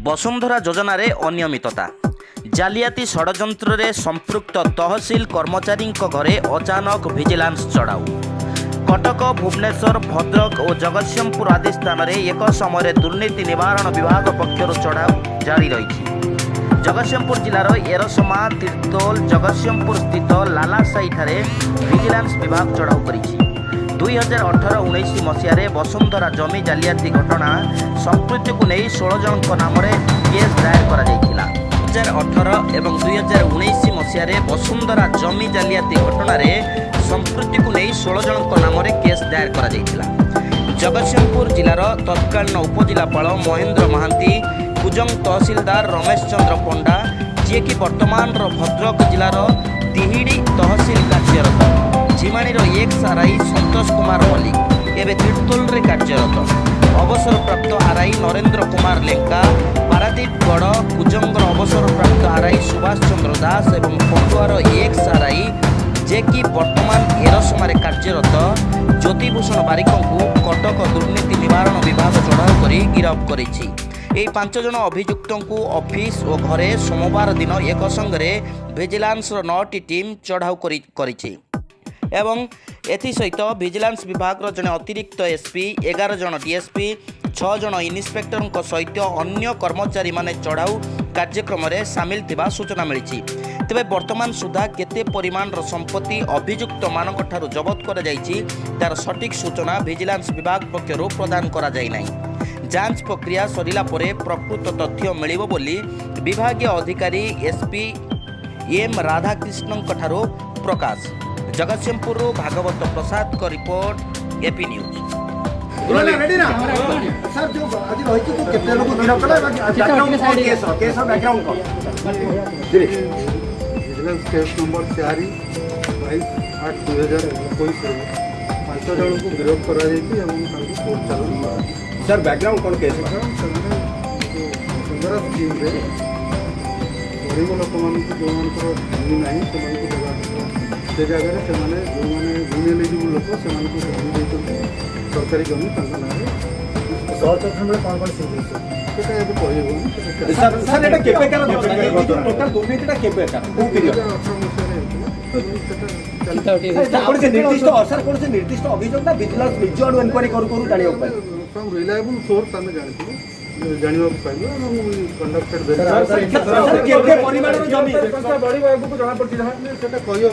ବସୁନ୍ଧରା ଯୋଜନାରେ ଅନିୟମିତତା ଜାଲିଆତି ଷଡ଼ଯନ୍ତ୍ରରେ ସମ୍ପୃକ୍ତ ତହସିଲ କର୍ମଚାରୀଙ୍କ ଘରେ ଅଚାନକ ଭିଜିଲାନ୍ସ ଚଢ଼ାଉ। କଟକ, ଭୁବନେଶ୍ୱର, ଭଦ୍ରକ ଓ ଜଗତସିଂହପୁର ଆଦି ସ୍ଥାନରେ ଏକ ସମୟରେ ଦୁର୍ନୀତି ନିବାରଣ ବିଭାଗ ପକ୍ଷରୁ ଚଢ଼ାଉ ଜାରି ରହିଛି। ଜଗତସିଂହପୁର ଜିଲ୍ଲାର ଏରସମା, ତିର୍ତ୍ତୋଲ, ଜଗତସିଂହପୁର ସ୍ଥିତ ଲାଲାସାହିଠାରେ ଭିଜିଲାନ୍ସ ବିଭାଗ ଚଢ଼ାଉ କରିଛି। 2018-19 ମସିହାରେ ବସୁନ୍ଧରା ଜମି ଜାଲିଆତି ଘଟଣା ସମ୍ପୃକ୍ତିକୁ ନେଇ 16 ଜଣଙ୍କ ନାମରେ କେସ୍ ଦାୟର କରାଯାଇଥିଲା। 2018 ଏବଂ 2019 ମସିହାରେ ବସୁନ୍ଧରା ଜମି ଜାଲିଆତି ଘଟଣାରେ ସମ୍ପୃକ୍ତିକୁ ନେଇ 16 ଜଣଙ୍କ ନାମରେ କେସ୍ ଦାୟର କରାଯାଇଥିଲା। ଜଗତସିଂହପୁର ଜିଲ୍ଲାର ତତ୍କାଳୀନ ଉପଜିଲ୍ଲାପାଳ ମହେନ୍ଦ୍ର ମହାନ୍ତି, କୁଜଙ୍ଗ ତହସିଲଦାର ରମେଶ ଚନ୍ଦ୍ର ପଣ୍ଡା, ଯିଏକି ବର୍ତ୍ତମାନର ଭଦ୍ରକ ଜିଲ୍ଲାର ତିହିଡ଼ି ତହସିଲ କାର୍ଯ୍ୟରତ, ଝିମାଣିର ଏକ୍ସ-ଆର୍ଆଇ ସନ୍ତୋଷ କୁମାର ମଲ୍ଲିକ ଏବେ ତିର୍ତ୍ତୋଲରେ କାର୍ଯ୍ୟରତ, ଅବସରପ୍ରାପ୍ତ ଆର୍ଆଇ ନରେନ୍ଦ୍ର କୁମାର ଲେଙ୍କା, ପାରାଦୀପ ଗଡ଼, କୁଜଙ୍ଗର ଅବସରପ୍ରାପ୍ତ ଆର୍ଆଇ ସୁଭାଷ ଚନ୍ଦ୍ର ଦାସ ଏବଂ ପଟୁଆର ଏକ୍ସ-ଆର୍ଆଇ ଯିଏକି ବର୍ତ୍ତମାନ ଏରସମାରେ କାର୍ଯ୍ୟରତ ଜ୍ୟୋତିଭୂଷଣ ବାରିକଙ୍କୁ କଟକ ଦୁର୍ନୀତି ନିବାରଣ ବିଭାଗ ଚଢ଼ାଉ କରି ଗିରଫ କରିଛି। ଏହି 5 ଜଣ ଅଭିଯୁକ୍ତଙ୍କୁ ଅଫିସ ଓ ଘରେ ସୋମବାର ଦିନ ଏକ ସଙ୍ଗରେ ଭିଜିଲାନ୍ସର 9ଟି ଟିମ୍ ଚଢ଼ାଉ କରିଛି ଏବଂ ଏଥିସହିତ ଭିଜିଲାନ୍ସ ବିଭାଗର ଜଣେ ଅତିରିକ୍ତ ଏସ୍ପି, 11 ଜଣ ଡିଏସ୍ପି, 6 ଜଣ ଇନ୍ସପେକ୍ଟରଙ୍କ ସହିତ ଅନ୍ୟ କର୍ମଚାରୀମାନେ ଚଢ଼ାଉ କାର୍ଯ୍ୟକ୍ରମରେ ସାମିଲ ଥିବା ସୂଚନା ମିଳିଛି। ତେବେ ବର୍ତ୍ତମାନ ସୁଦ୍ଧା କେତେ ପରିମାଣର ସମ୍ପତ୍ତି ଅଭିଯୁକ୍ତମାନଙ୍କଠାରୁ ଜବତ କରାଯାଇଛି ତାର ସଠିକ୍ ସୂଚନା ଭିଜିଲାନ୍ସ ବିଭାଗ ପକ୍ଷରୁ ପ୍ରଦାନ କରାଯାଇନାହିଁ। ଯାଞ୍ଚ ପ୍ରକ୍ରିୟା ସରିଲା ପରେ ପ୍ରକୃତ ତଥ୍ୟ ମିଳିବ ବୋଲି ବିଭାଗୀୟ ଅଧିକାରୀ ଏସ୍ପି ଏମ୍ ରାଧାକ୍ରିଷ୍ଣଙ୍କଠାରୁ ପ୍ରକାଶ। ଜଗତସିଂହପୁରରୁ ଭାଗବତ ପ୍ରସାଦଙ୍କ ରିପୋର୍ଟ, ଏପି ନ୍ୟୁଜ୍। सर जो आज रही तो कितने लोग गिरफ्त कला बैकग्राउंड केस बैकग्राउंड कौन विजिलेंस केस नंबर 4/22/2021 5 जन को गिरफ्त करा कोर्ट चालन सर बैकग्राउंड कौन केस सुंदर स्कीम गरीब लोक जो जमी ना से जगह से भूमि एलिजिबल लोक से जमी सरकारी जमी ना सर्च ऑप्शन में कौन कौन सी सर सर एटा केबे कर टोटल दुर्नीतिटा केबे कर को पीरियड कोन से निर्दिष्ट अभियोग ना विजिलेंस निजोड इनक्वायरी करू जानियो फ्रॉम रिलायबल सोर्स आमे जानियो पाइबो एवं कंडक्टेड सर केबे परिमाण जमी बड़ी बाबू को जाना पड़ती है सेटा कहियो